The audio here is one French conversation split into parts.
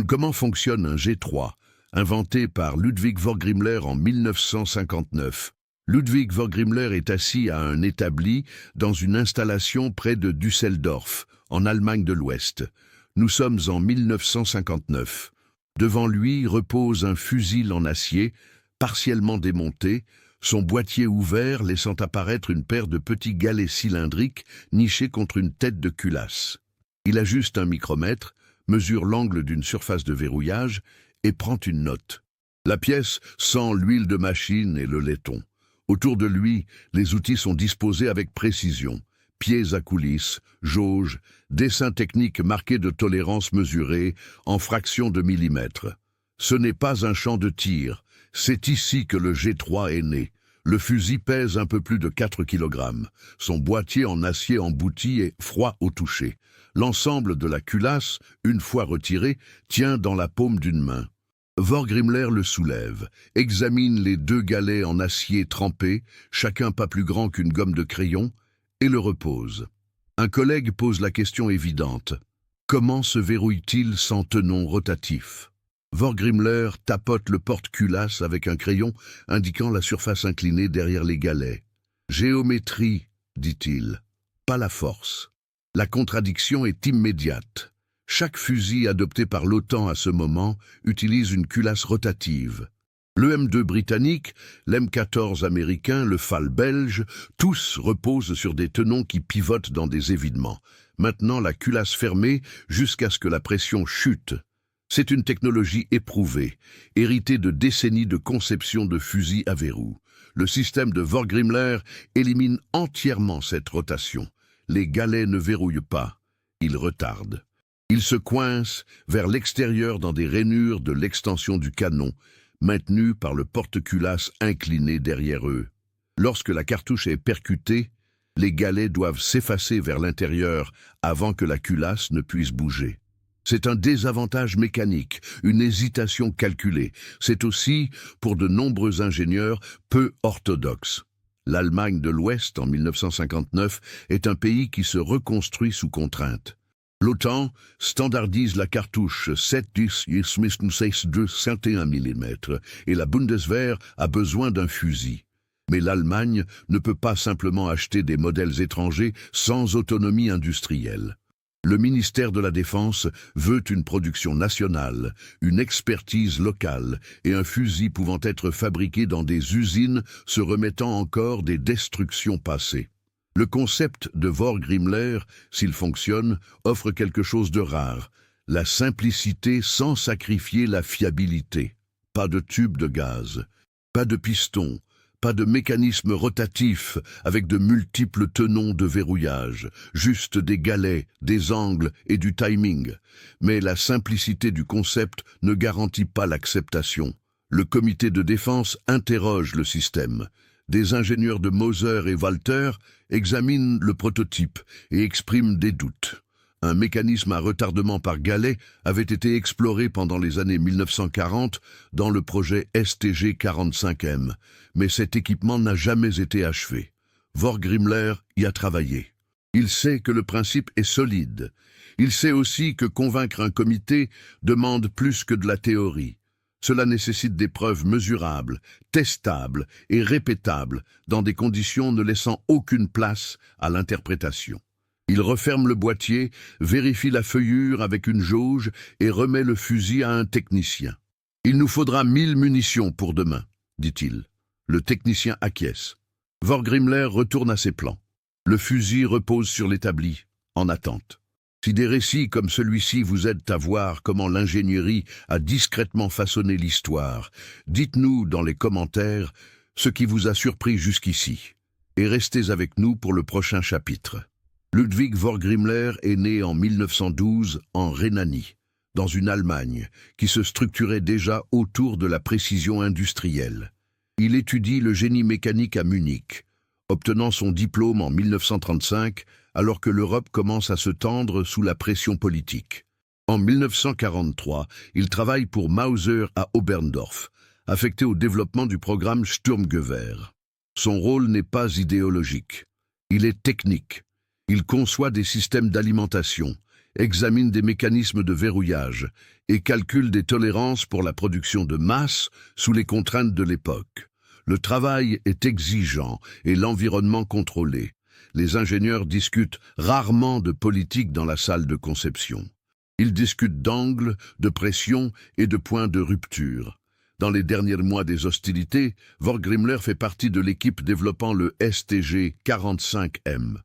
Comment fonctionne un G3, inventé par Ludwig Vorgrimler en 1959. Ludwig Vorgrimler est assis à un établi dans une installation près de Düsseldorf, en Allemagne de l'Ouest. Nous sommes en 1959. Devant lui repose un fusil en acier, partiellement démonté, son boîtier ouvert laissant apparaître une paire de petits galets cylindriques nichés contre une tête de culasse. Il ajuste un micromètre, mesure l'angle d'une surface de verrouillage et prend une note. La pièce sent l'huile de machine et le laiton. Autour de lui, les outils sont disposés avec précision. Pieds à coulisses, jauges, dessins techniques marqués de tolérance mesurée en fractions de millimètres. Ce n'est pas un champ de tir, c'est ici que le G3 est né. Le fusil pèse un peu plus de 4 kg. Son boîtier en acier embouti est froid au toucher. L'ensemble de la culasse, une fois retiré, tient dans la paume d'une main. Vorgrimler le soulève, examine les 2 galets en acier trempé, chacun pas plus grand qu'une gomme de crayon, et le repose. Un collègue pose la question évidente. Comment se verrouille-t-il sans tenon rotatif? Vorgrimler tapote le porte-culasse avec un crayon indiquant la surface inclinée derrière les galets. Géométrie, dit-il, pas la force. La contradiction est immédiate. Chaque fusil adopté par l'OTAN à ce moment utilise une culasse rotative. Le M2 britannique, l'M14 américain, le FAL belge, tous reposent sur des tenons qui pivotent dans des évidements. Maintenant la culasse fermée jusqu'à ce que la pression chute. C'est une technologie éprouvée, héritée de décennies de conception de fusils à verrou. Le système de Vorgrimler élimine entièrement cette rotation. Les galets ne verrouillent pas, ils retardent. Ils se coincent vers l'extérieur dans des rainures de l'extension du canon, maintenues par le porte-culasse incliné derrière eux. Lorsque la cartouche est percutée, les galets doivent s'effacer vers l'intérieur avant que la culasse ne puisse bouger. C'est un désavantage mécanique, une hésitation calculée. C'est aussi, pour de nombreux ingénieurs, peu orthodoxe. L'Allemagne de l'Ouest, en 1959, est un pays qui se reconstruit sous contrainte. L'OTAN standardise la cartouche 7,62 mm et la Bundeswehr a besoin d'un fusil. Mais l'Allemagne ne peut pas simplement acheter des modèles étrangers sans autonomie industrielle. Le ministère de la Défense veut une production nationale, une expertise locale et un fusil pouvant être fabriqué dans des usines se remettant encore des destructions passées. Le concept de Vorgrimler, s'il fonctionne, offre quelque chose de rare, la simplicité sans sacrifier la fiabilité. Pas de tube de gaz, pas de piston, pas de mécanisme rotatif avec de multiples tenons de verrouillage, juste des galets, des angles et du timing. Mais la simplicité du concept ne garantit pas l'acceptation. Le comité de défense interroge le système. Des ingénieurs de Moser et Walter examinent le prototype et expriment des doutes. Un mécanisme à retardement par galet avait été exploré pendant les années 1940 dans le projet STG-45M, mais cet équipement n'a jamais été achevé. Vorgrimler y a travaillé. Il sait que le principe est solide. Il sait aussi que convaincre un comité demande plus que de la théorie. Cela nécessite des preuves mesurables, testables et répétables dans des conditions ne laissant aucune place à l'interprétation. Il referme le boîtier, vérifie la feuillure avec une jauge et remet le fusil à un technicien. « Il nous faudra 1000 munitions pour demain, » dit-il. Le technicien acquiesce. Vorgrimler retourne à ses plans. Le fusil repose sur l'établi, en attente. Si des récits comme celui-ci vous aident à voir comment l'ingénierie a discrètement façonné l'histoire, dites-nous dans les commentaires ce qui vous a surpris jusqu'ici. Et restez avec nous pour le prochain chapitre. Ludwig Vorgrimler est né en 1912 en Rhénanie, dans une Allemagne qui se structurait déjà autour de la précision industrielle. Il étudie le génie mécanique à Munich, obtenant son diplôme en 1935 alors que l'Europe commence à se tendre sous la pression politique. En 1943, il travaille pour Mauser à Oberndorf, affecté au développement du programme Sturmgewehr. Son rôle n'est pas idéologique, il est technique. Il conçoit des systèmes d'alimentation, examine des mécanismes de verrouillage et calcule des tolérances pour la production de masse sous les contraintes de l'époque. Le travail est exigeant et l'environnement contrôlé. Les ingénieurs discutent rarement de politique dans la salle de conception. Ils discutent d'angles, de pression et de points de rupture. Dans les derniers mois des hostilités, Vorgrimler fait partie de l'équipe développant le STG-45M,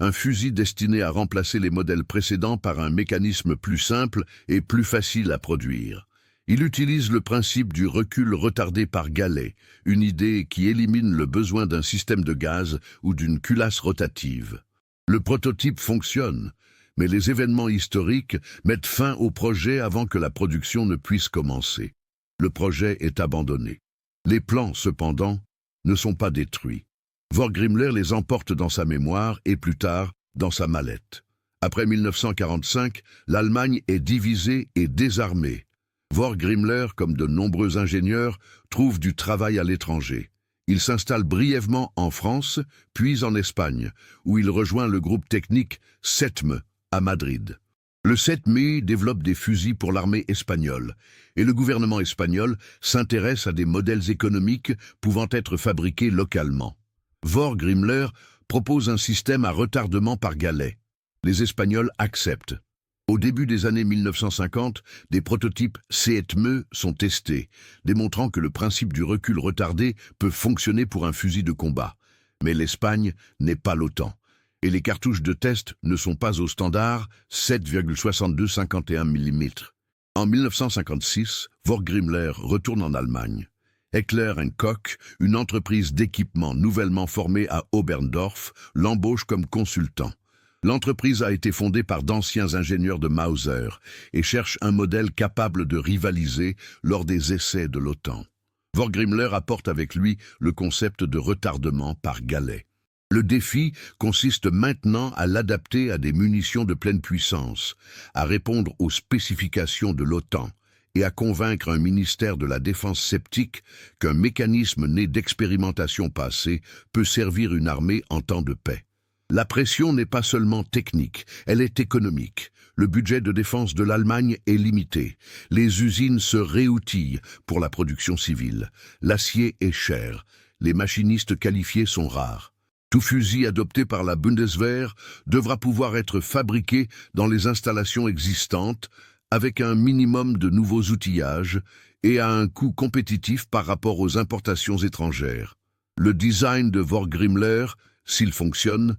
un fusil destiné à remplacer les modèles précédents par un mécanisme plus simple et plus facile à produire. Il utilise le principe du recul retardé par galet, une idée qui élimine le besoin d'un système de gaz ou d'une culasse rotative. Le prototype fonctionne, mais les événements historiques mettent fin au projet avant que la production ne puisse commencer. Le projet est abandonné. Les plans, cependant, ne sont pas détruits. Vorgrimler les emporte dans sa mémoire et plus tard, dans sa mallette. Après 1945, l'Allemagne est divisée et désarmée. Vorgrimler, comme de nombreux ingénieurs, trouve du travail à l'étranger. Il s'installe brièvement en France, puis en Espagne, où il rejoint le groupe technique SETME à Madrid. Le SETME développe des fusils pour l'armée espagnole, et le gouvernement espagnol s'intéresse à des modèles économiques pouvant être fabriqués localement. Vorgrimler propose un système à retardement par galet. Les Espagnols acceptent. Au début des années 1950, des prototypes SETME sont testés, démontrant que le principe du recul retardé peut fonctionner pour un fusil de combat. Mais l'Espagne n'est pas l'OTAN, et les cartouches de test ne sont pas au standard 7,62-51 mm. En 1956, Vorgrimler retourne en Allemagne. Heckler & Koch, une entreprise d'équipement nouvellement formée à Oberndorf, l'embauche comme consultant. L'entreprise a été fondée par d'anciens ingénieurs de Mauser et cherche un modèle capable de rivaliser lors des essais de l'OTAN. Vorgrimler apporte avec lui le concept de retardement par galet. Le défi consiste maintenant à l'adapter à des munitions de pleine puissance, à répondre aux spécifications de l'OTAN et à convaincre un ministère de la Défense sceptique qu'un mécanisme né d'expérimentation passée peut servir une armée en temps de paix. La pression n'est pas seulement technique, elle est économique. Le budget de défense de l'Allemagne est limité. Les usines se réoutillent pour la production civile. L'acier est cher. Les machinistes qualifiés sont rares. Tout fusil adopté par la Bundeswehr devra pouvoir être fabriqué dans les installations existantes avec un minimum de nouveaux outillages et à un coût compétitif par rapport aux importations étrangères. Le design de Vorgrimler, s'il fonctionne,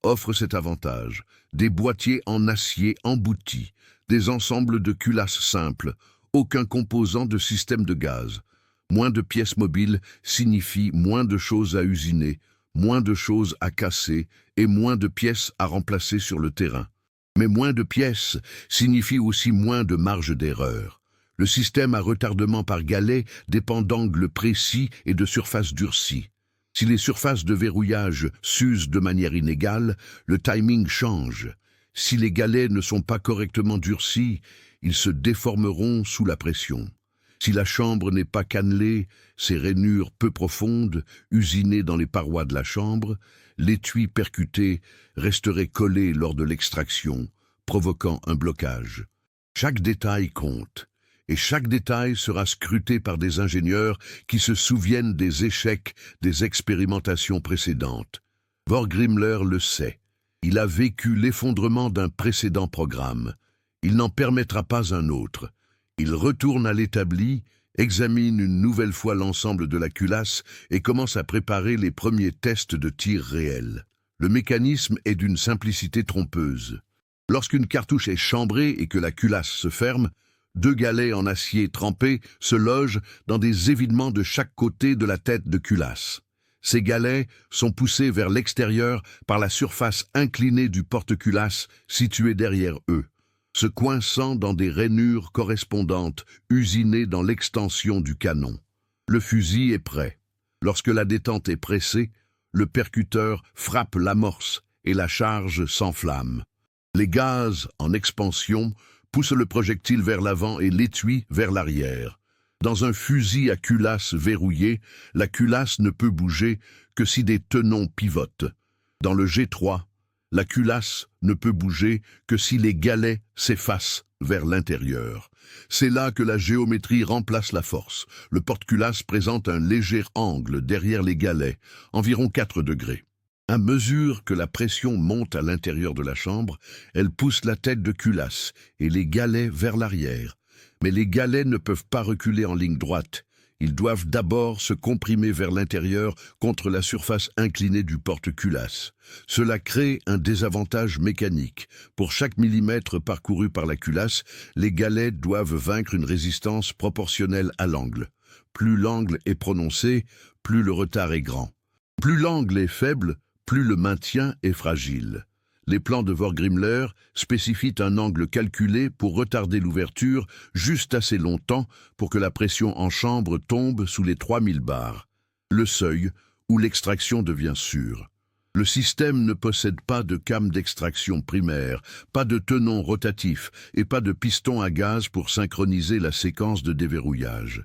offre cet avantage. Des boîtiers en acier emboutis, des ensembles de culasses simples, aucun composant de système de gaz. Moins de pièces mobiles signifie moins de choses à usiner, moins de choses à casser et moins de pièces à remplacer sur le terrain. Mais moins de pièces signifie aussi moins de marge d'erreur. Le système à retardement par galet dépend d'angles précis et de surfaces durcies. Si les surfaces de verrouillage s'usent de manière inégale, le timing change. Si les galets ne sont pas correctement durcis, ils se déformeront sous la pression. Si la chambre n'est pas cannelée, ses rainures peu profondes, usinées dans les parois de la chambre, l'étui percuté resterait collé lors de l'extraction, provoquant un blocage. Chaque détail compte. Et chaque détail sera scruté par des ingénieurs qui se souviennent des échecs des expérimentations précédentes. Vorgrimler le sait. Il a vécu l'effondrement d'un précédent programme. Il n'en permettra pas un autre. Il retourne à l'établi, examine une nouvelle fois l'ensemble de la culasse et commence à préparer les premiers tests de tir réels. Le mécanisme est d'une simplicité trompeuse. Lorsqu'une cartouche est chambrée et que la culasse se ferme, 2 galets en acier trempé se logent dans des évidements de chaque côté de la tête de culasse. Ces galets sont poussés vers l'extérieur par la surface inclinée du porte-culasse situé derrière eux, se coinçant dans des rainures correspondantes usinées dans l'extension du canon. Le fusil est prêt. Lorsque la détente est pressée, le percuteur frappe l'amorce et la charge s'enflamme. Les gaz en expansion pousse le projectile vers l'avant et l'étui vers l'arrière. Dans un fusil à culasse verrouillé, la culasse ne peut bouger que si des tenons pivotent. Dans le G3, La culasse ne peut bouger que si les galets s'effacent vers l'intérieur. C'est là que la géométrie remplace la force. Le porte-culasse présente un léger angle derrière les galets, environ 4 degrés. À mesure que la pression monte à l'intérieur de la chambre, elle pousse la tête de culasse et les galets vers l'arrière. Mais les galets ne peuvent pas reculer en ligne droite. Ils doivent d'abord se comprimer vers l'intérieur contre la surface inclinée du porte-culasse. Cela crée un désavantage mécanique. Pour chaque millimètre parcouru par la culasse, les galets doivent vaincre une résistance proportionnelle à l'angle. Plus l'angle est prononcé, plus le retard est grand. Plus l'angle est faible, plus le maintien est fragile. Les plans de Vorgrimler spécifient un angle calculé pour retarder l'ouverture juste assez longtemps pour que la pression en chambre tombe sous les 3000 bars, le seuil où l'extraction devient sûre. Le système ne possède pas de came d'extraction primaire, pas de tenon rotatif et pas de piston à gaz pour synchroniser la séquence de déverrouillage.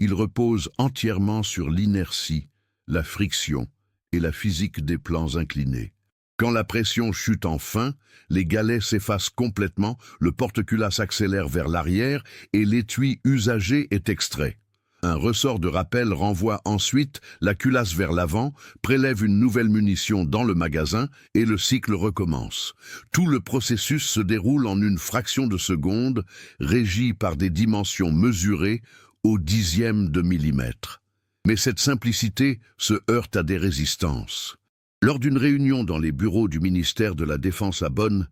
Il repose entièrement sur l'inertie, la friction et la physique des plans inclinés. Quand la pression chute enfin, les galets s'effacent complètement, le porte-culasse accélère vers l'arrière et l'étui usagé est extrait. Un ressort de rappel renvoie ensuite la culasse vers l'avant, prélève une nouvelle munition dans le magasin et le cycle recommence. Tout le processus se déroule en une fraction de seconde, régi par des dimensions mesurées au dixième de millimètre. Mais cette simplicité se heurte à des résistances. Lors d'une réunion dans les bureaux du ministère de la Défense à Bonn,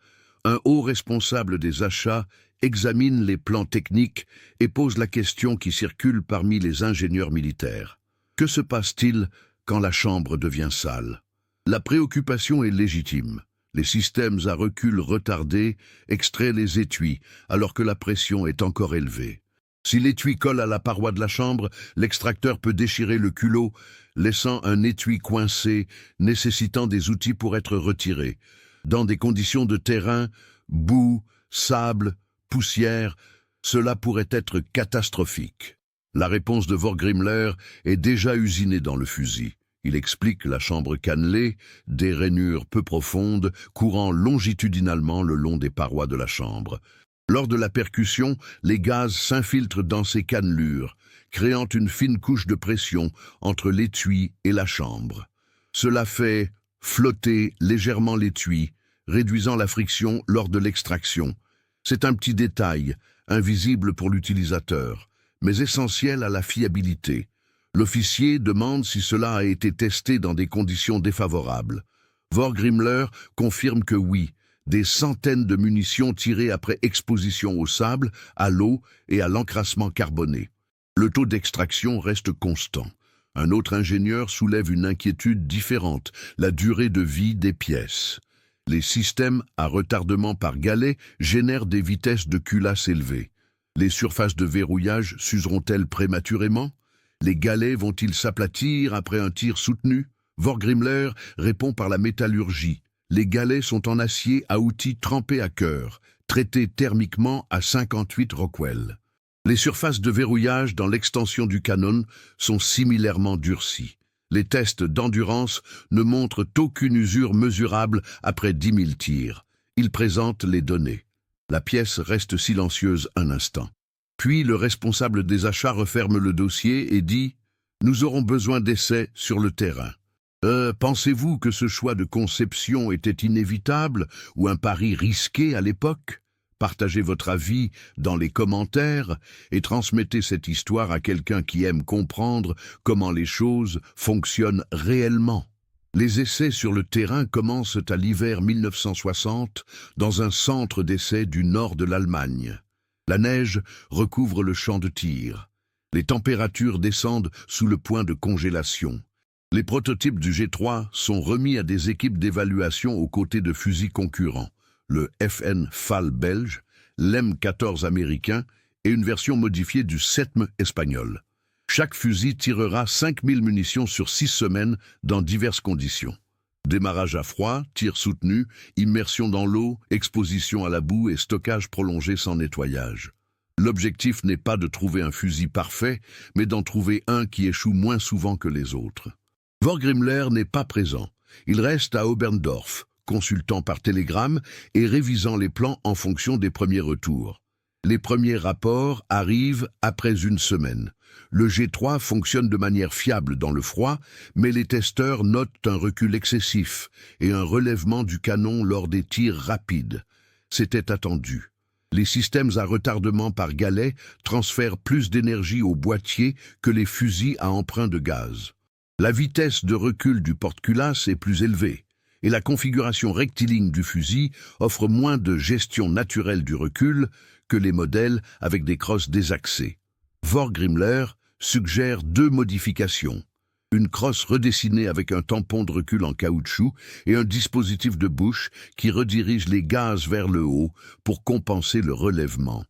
un haut responsable des achats examine les plans techniques et pose la question qui circule parmi les ingénieurs militaires. Que se passe-t-il quand la chambre devient sale? La préoccupation est légitime. Les systèmes à recul retardé extraient les étuis alors que la pression est encore élevée. Si l'étui colle à la paroi de la chambre, l'extracteur peut déchirer le culot, laissant un étui coincé, nécessitant des outils pour être retiré. Dans des conditions de terrain, boue, sable, poussière, cela pourrait être catastrophique. La réponse de Vorgrimler est déjà usinée dans le fusil. Il explique la chambre cannelée, des rainures peu profondes, courant longitudinalement le long des parois de la chambre. Lors de la percussion, les gaz s'infiltrent dans ces cannelures, créant une fine couche de pression entre l'étui et la chambre. Cela fait flotter légèrement l'étui, réduisant la friction lors de l'extraction. C'est un petit détail, invisible pour l'utilisateur, mais essentiel à la fiabilité. L'officier demande si cela a été testé dans des conditions défavorables. Vorgrimler confirme que oui, des centaines de munitions tirées après exposition au sable, à l'eau et à l'encrassement carboné. Le taux d'extraction reste constant. Un autre ingénieur soulève une inquiétude différente, la durée de vie des pièces. Les systèmes à retardement par galet génèrent des vitesses de culasse élevées. Les surfaces de verrouillage s'useront-elles prématurément? Les galets vont-ils s'aplatir après un tir soutenu? Vorgrimler répond par la métallurgie. Les galets sont en acier à outils trempés à cœur, traités thermiquement à 58 Rockwell. Les surfaces de verrouillage dans l'extension du canon sont similairement durcies. Les tests d'endurance ne montrent aucune usure mesurable après 10 000 tirs. Ils présentent les données. La pièce reste silencieuse un instant. Puis le responsable des achats referme le dossier et dit « Nous aurons besoin d'essais sur le terrain ». Pensez-vous que ce choix de conception était inévitable ou un pari risqué à l'époque? Partagez votre avis dans les commentaires et transmettez cette histoire à quelqu'un qui aime comprendre comment les choses fonctionnent réellement. Les essais sur le terrain commencent à l'hiver 1960 dans un centre d'essais du nord de l'Allemagne. La neige recouvre le champ de tir. Les températures descendent sous le point de congélation. Les prototypes du G3 sont remis à des équipes d'évaluation aux côtés de fusils concurrents, le FN FAL belge, l'M14 américain et une version modifiée du SETM espagnol. Chaque fusil tirera 5000 munitions sur 6 semaines dans diverses conditions. Démarrage à froid, tir soutenu, immersion dans l'eau, exposition à la boue et stockage prolongé sans nettoyage. L'objectif n'est pas de trouver un fusil parfait, mais d'en trouver un qui échoue moins souvent que les autres. Vorgrimler n'est pas présent. Il reste à Oberndorf, consultant par télégramme et révisant les plans en fonction des premiers retours. Les premiers rapports arrivent après une semaine. Le G3 fonctionne de manière fiable dans le froid, mais les testeurs notent un recul excessif et un relèvement du canon lors des tirs rapides. C'était attendu. Les systèmes à retardement par galet transfèrent plus d'énergie au boîtier que les fusils à emprunt de gaz. La vitesse de recul du porte-culasse est plus élevée, et la configuration rectiligne du fusil offre moins de gestion naturelle du recul que les modèles avec des crosses désaxées. Vorgrimler suggère 2 modifications. Une crosse redessinée avec un tampon de recul en caoutchouc et un dispositif de bouche qui redirige les gaz vers le haut pour compenser le relèvement.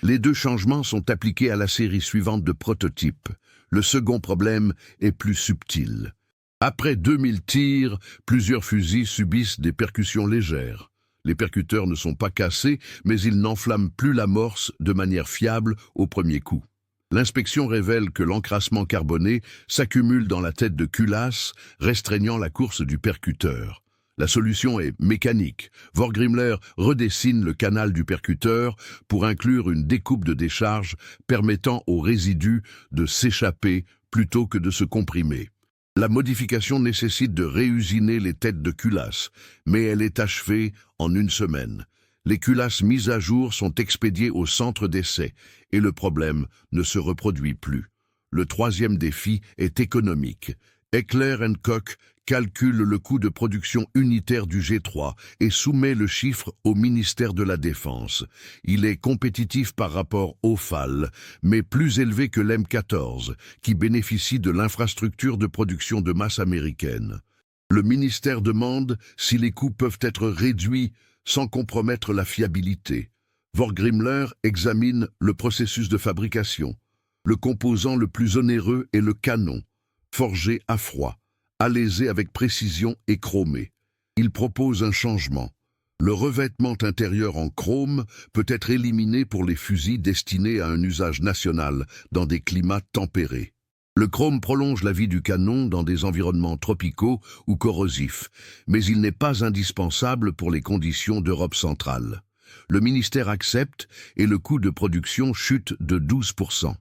Les 2 changements sont appliqués à la série suivante de prototypes. Le second problème est plus subtil. Après 2000 tirs, plusieurs fusils subissent des percussions légères. Les percuteurs ne sont pas cassés, mais ils n'enflamment plus l'amorce de manière fiable au premier coup. L'inspection révèle que l'encrassement carboné s'accumule dans la tête de culasse, restreignant la course du percuteur. La solution est mécanique. Vorgrimler redessine le canal du percuteur pour inclure une découpe de décharge permettant aux résidus de s'échapper plutôt que de se comprimer. La modification nécessite de réusiner les têtes de culasse, mais elle est achevée en 1 semaine. Les culasses mises à jour sont expédiées au centre d'essai et le problème ne se reproduit plus. Le 3e défi est économique. Heckler & Koch calcule le coût de production unitaire du G3 et soumet le chiffre au ministère de la Défense. Il est compétitif par rapport au FAL, mais plus élevé que l'M14, qui bénéficie de l'infrastructure de production de masse américaine. Le ministère demande si les coûts peuvent être réduits sans compromettre la fiabilité. Vorgrimler examine le processus de fabrication. Le composant le plus onéreux est le canon, forgé à froid, alésé avec précision et chromé. Il propose un changement. Le revêtement intérieur en chrome peut être éliminé pour les fusils destinés à un usage national dans des climats tempérés. Le chrome prolonge la vie du canon dans des environnements tropicaux ou corrosifs, mais il n'est pas indispensable pour les conditions d'Europe centrale. Le ministère accepte et le coût de production chute de 12%.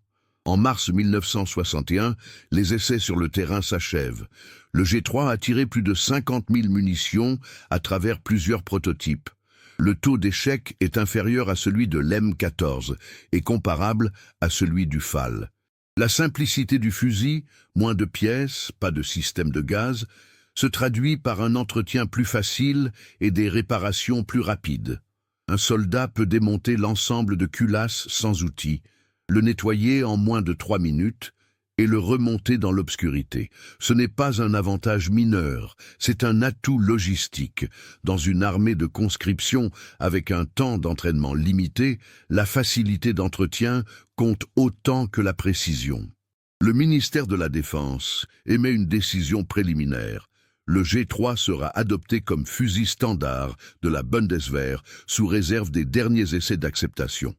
En mars 1961, les essais sur le terrain s'achèvent. Le G3 a tiré plus de 50 000 munitions à travers plusieurs prototypes. Le taux d'échec est inférieur à celui de l'M14 et comparable à celui du FAL. La simplicité du fusil, moins de pièces, pas de système de gaz, se traduit par un entretien plus facile et des réparations plus rapides. Un soldat peut démonter l'ensemble de culasses sans outils, le nettoyer en moins de 3 minutes et le remonter dans l'obscurité. Ce n'est pas un avantage mineur, c'est un atout logistique. Dans une armée de conscription avec un temps d'entraînement limité, la facilité d'entretien compte autant que la précision. Le ministère de la Défense émet une décision préliminaire. Le G3 sera adopté comme fusil standard de la Bundeswehr sous réserve des derniers essais d'acceptation.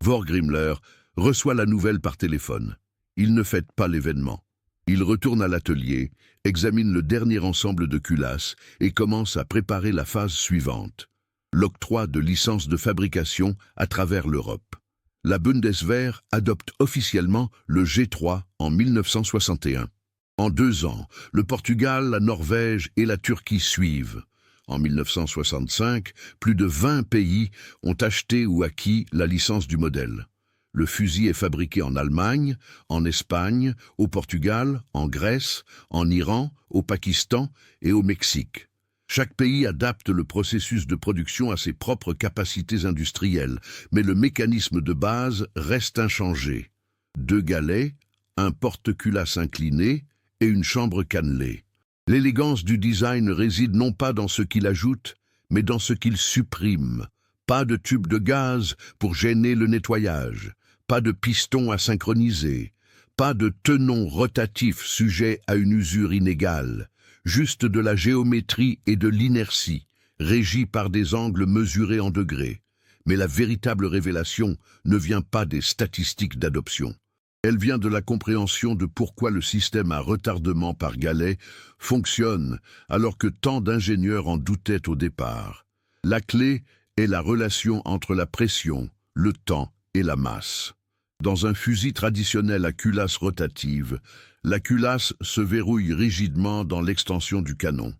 Vorgrimler reçoit la nouvelle par téléphone. Il ne fête pas l'événement. Il retourne à l'atelier, examine le dernier ensemble de culasses et commence à préparer la phase suivante. L'octroi de licences de fabrication à travers l'Europe. La Bundeswehr adopte officiellement le G3 en 1961. En 2 ans, le Portugal, la Norvège et la Turquie suivent. En 1965, plus de 20 pays ont acheté ou acquis la licence du modèle. Le fusil est fabriqué en Allemagne, en Espagne, au Portugal, en Grèce, en Iran, au Pakistan et au Mexique. Chaque pays adapte le processus de production à ses propres capacités industrielles, mais le mécanisme de base reste inchangé. 2 galets, un porte-culasse incliné et une chambre cannelée. L'élégance du design réside non pas dans ce qu'il ajoute, mais dans ce qu'il supprime. Pas de tube de gaz pour gêner le nettoyage, pas de piston à synchroniser, pas de tenon rotatif sujet à une usure inégale, juste de la géométrie et de l'inertie, régie par des angles mesurés en degrés. Mais la véritable révélation ne vient pas des statistiques d'adoption. Elle vient de la compréhension de pourquoi le système à retardement par galet fonctionne alors que tant d'ingénieurs en doutaient au départ. La clé est la relation entre la pression, le temps et la masse. Dans un fusil traditionnel à culasse rotative, la culasse se verrouille rigidement dans l'extension du canon.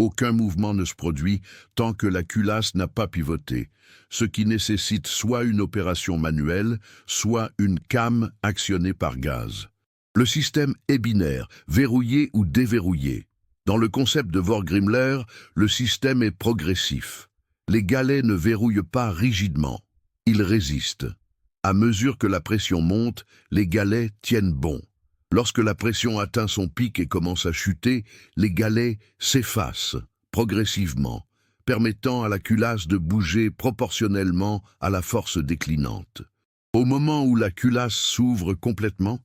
Aucun mouvement ne se produit tant que la culasse n'a pas pivoté, ce qui nécessite soit une opération manuelle, soit une came actionnée par gaz. Le système est binaire, verrouillé ou déverrouillé. Dans le concept de Vorgrimler, le système est progressif. Les galets ne verrouillent pas rigidement, ils résistent. À mesure que la pression monte, les galets tiennent bon. Lorsque la pression atteint son pic et commence à chuter, les galets s'effacent progressivement, permettant à la culasse de bouger proportionnellement à la force déclinante. Au moment où la culasse s'ouvre complètement,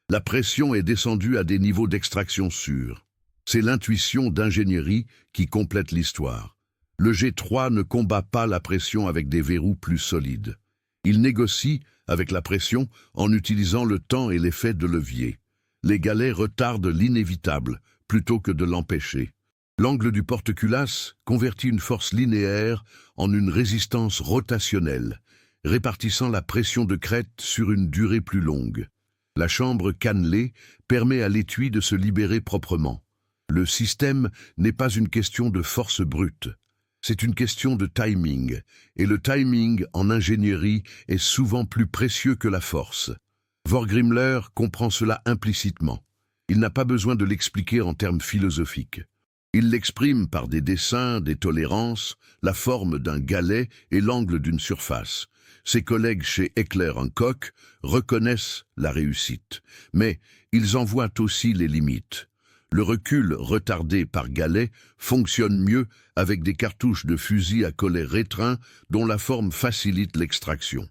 la pression est descendue à des niveaux d'extraction sûrs. C'est l'intuition d'ingénierie qui complète l'histoire. Le G3 ne combat pas la pression avec des verrous plus solides. Il négocie avec la pression en utilisant le temps et l'effet de levier. Les galets retardent l'inévitable plutôt que de l'empêcher. L'angle du porte-culasse convertit une force linéaire en une résistance rotationnelle, répartissant la pression de crête sur une durée plus longue. La chambre cannelée permet à l'étui de se libérer proprement. Le système n'est pas une question de force brute. C'est une question de timing, et le timing en ingénierie est souvent plus précieux que la force. Vorgrimler comprend cela implicitement. Il n'a pas besoin de l'expliquer en termes philosophiques. Il l'exprime par des dessins, des tolérances, la forme d'un galet et l'angle d'une surface. Ses collègues chez Heckler & Koch reconnaissent la réussite, mais ils en voient aussi les limites. Le recul retardé par galet fonctionne mieux avec des cartouches de fusil à collet rétreint dont la forme facilite l'extraction.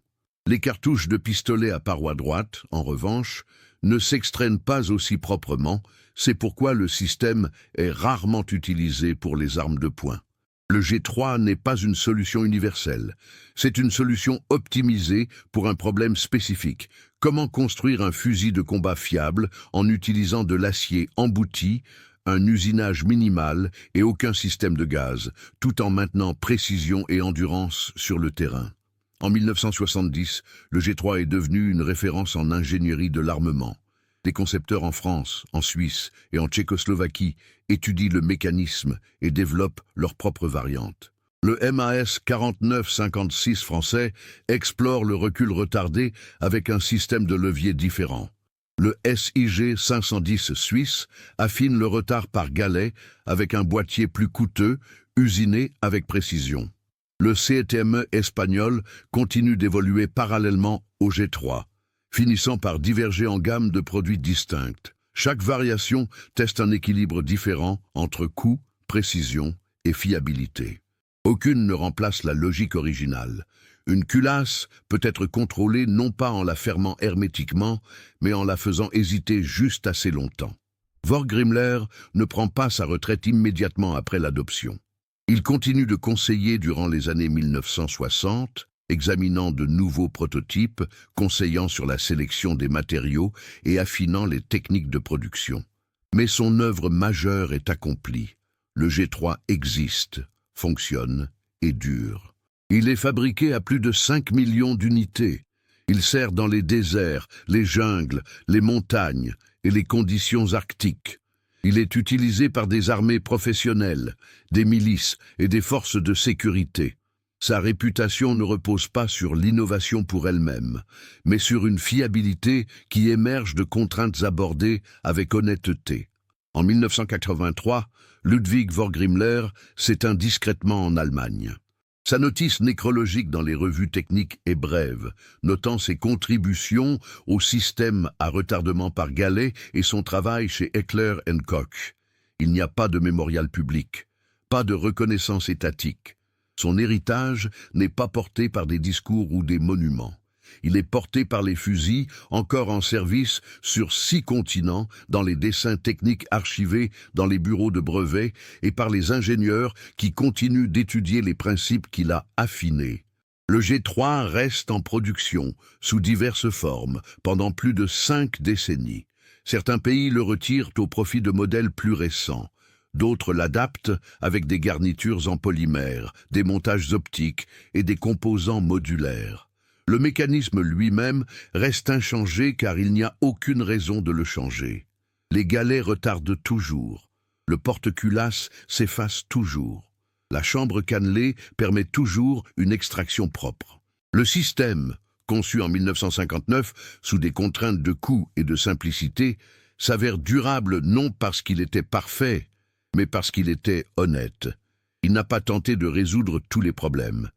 Les cartouches de pistolet à paroi droite, en revanche, ne s'extraînent pas aussi proprement, c'est pourquoi le système est rarement utilisé pour les armes de poing. Le G3 n'est pas une solution universelle, c'est une solution optimisée pour un problème spécifique. Comment construire un fusil de combat fiable en utilisant de l'acier embouti, un usinage minimal et aucun système de gaz, tout en maintenant précision et endurance sur le terrain. En 1970, le G3 est devenu une référence en ingénierie de l'armement. Des concepteurs en France, en Suisse et en Tchécoslovaquie étudient le mécanisme et développent leurs propres variantes. Le MAS 4956 français explore le recul retardé avec un système de levier différent. Le SIG 510 suisse affine le retard par galet avec un boîtier plus coûteux, usiné avec précision. Le CTME espagnol continue d'évoluer parallèlement au G3, finissant par diverger en gamme de produits distincts. Chaque variation teste un équilibre différent entre coût, précision et fiabilité. Aucune ne remplace la logique originale. Une culasse peut être contrôlée non pas en la fermant hermétiquement, mais en la faisant hésiter juste assez longtemps. Vorgrimler ne prend pas sa retraite immédiatement après l'adoption. Il continue de conseiller durant les années 1960, examinant de nouveaux prototypes, conseillant sur la sélection des matériaux et affinant les techniques de production. Mais son œuvre majeure est accomplie. Le G3 existe, fonctionne et dure. Il est fabriqué à plus de 5 millions d'unités. Il sert dans les déserts, les jungles, les montagnes et les conditions arctiques. Il est utilisé par des armées professionnelles, des milices et des forces de sécurité. Sa réputation ne repose pas sur l'innovation pour elle-même, mais sur une fiabilité qui émerge de contraintes abordées avec honnêteté. En 1983, Ludwig Vorgrimler s'éteint discrètement en Allemagne. Sa notice nécrologique dans les revues techniques est brève, notant ses contributions au système à retardement par galet et son travail chez Heckler & Koch. Il n'y a pas de mémorial public, pas de reconnaissance étatique. Son héritage n'est pas porté par des discours ou des monuments. Il est porté par les fusils, encore en service sur 6 continents, dans les dessins techniques archivés dans les bureaux de brevets et par les ingénieurs qui continuent d'étudier les principes qu'il a affinés. Le G3 reste en production, sous diverses formes, pendant plus de 5 décennies. Certains pays le retirent au profit de modèles plus récents. D'autres l'adaptent avec des garnitures en polymère, des montages optiques et des composants modulaires. Le mécanisme lui-même reste inchangé car il n'y a aucune raison de le changer. Les galets retardent toujours. Le porte-culasse s'efface toujours. La chambre cannelée permet toujours une extraction propre. Le système, conçu en 1959 sous des contraintes de coût et de simplicité, s'avère durable non parce qu'il était parfait, mais parce qu'il était honnête. Il n'a pas tenté de résoudre tous les problèmes.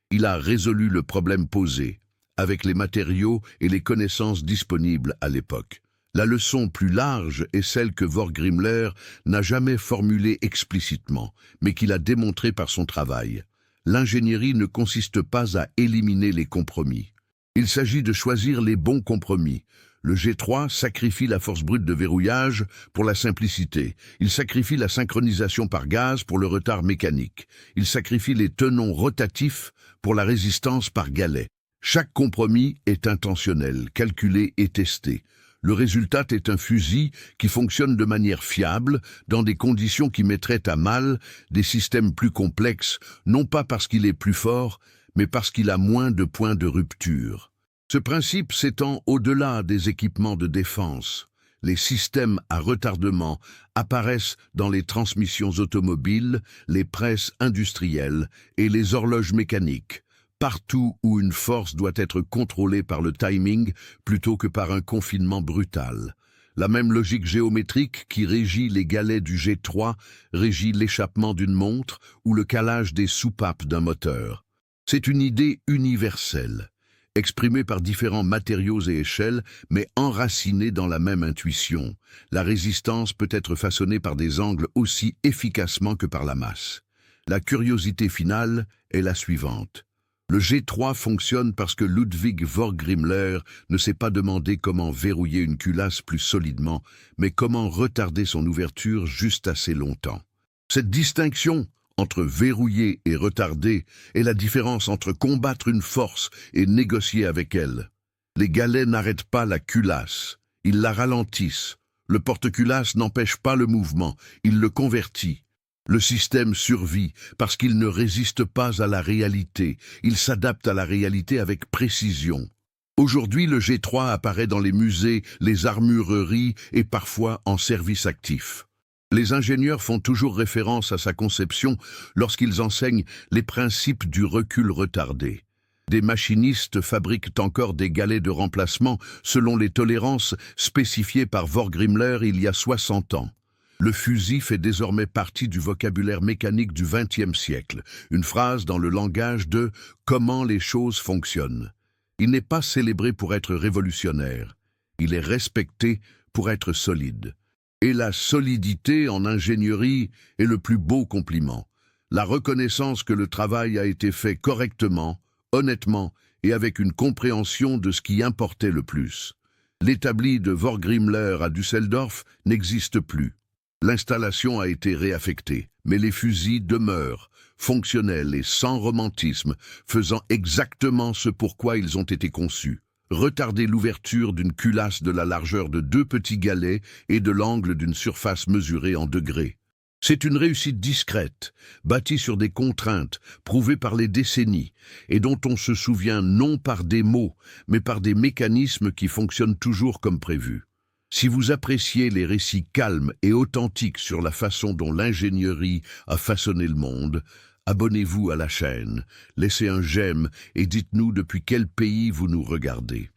Il a résolu le problème posé, avec les matériaux et les connaissances disponibles à l'époque. La leçon plus large est celle que Vorgrimler n'a jamais formulée explicitement, mais qu'il a démontrée par son travail. L'ingénierie ne consiste pas à éliminer les compromis. Il s'agit de choisir les bons compromis. Le G3 sacrifie la force brute de verrouillage pour la simplicité. Il sacrifie la synchronisation par gaz pour le retard mécanique. Il sacrifie les tenons rotatifs pour la résistance par galet. Chaque compromis est intentionnel, calculé et testé. Le résultat est un fusil qui fonctionne de manière fiable dans des conditions qui mettraient à mal des systèmes plus complexes, non pas parce qu'il est plus fort, mais parce qu'il a moins de points de rupture. Ce principe s'étend au-delà des équipements de défense. Les systèmes à retardement apparaissent dans les transmissions automobiles, les presses industrielles et les horloges mécaniques. Partout où une force doit être contrôlée par le timing plutôt que par un confinement brutal. La même logique géométrique qui régit les galets du G3 régit l'échappement d'une montre ou le calage des soupapes d'un moteur. C'est une idée universelle, exprimée par différents matériaux et échelles, mais enracinée dans la même intuition. La résistance peut être façonnée par des angles aussi efficacement que par la masse. La curiosité finale est la suivante. Le G3 fonctionne parce que Ludwig Vorgrimler ne s'est pas demandé comment verrouiller une culasse plus solidement, mais comment retarder son ouverture juste assez longtemps. Cette distinction entre verrouiller et retarder est la différence entre combattre une force et négocier avec elle. Les galets n'arrêtent pas la culasse, ils la ralentissent. Le porte-culasse n'empêche pas le mouvement, il le convertit. Le système survit parce qu'il ne résiste pas à la réalité, il s'adapte à la réalité avec précision. Aujourd'hui, le G3 apparaît dans les musées, les armureries et parfois en service actif. Les ingénieurs font toujours référence à sa conception lorsqu'ils enseignent les principes du recul retardé. Des machinistes fabriquent encore des galets de remplacement selon les tolérances spécifiées par Vorgrimler il y a 60 ans. Le fusil fait désormais partie du vocabulaire mécanique du XXe siècle, une phrase dans le langage de « comment les choses fonctionnent ». Il n'est pas célébré pour être révolutionnaire, il est respecté pour être solide. Et la solidité en ingénierie est le plus beau compliment. La reconnaissance que le travail a été fait correctement, honnêtement et avec une compréhension de ce qui importait le plus. L'établi de Vorgrimler à Düsseldorf n'existe plus. L'installation a été réaffectée, mais les fusils demeurent, fonctionnels et sans romantisme, faisant exactement ce pourquoi ils ont été conçus. Retarder l'ouverture d'une culasse de la largeur de 2 petits galets et de l'angle d'une surface mesurée en degrés. C'est une réussite discrète, bâtie sur des contraintes, prouvée par les décennies, et dont on se souvient non par des mots, mais par des mécanismes qui fonctionnent toujours comme prévu. Si vous appréciez les récits calmes et authentiques sur la façon dont l'ingénierie a façonné le monde, abonnez-vous à la chaîne, laissez un j'aime et dites-nous depuis quel pays vous nous regardez.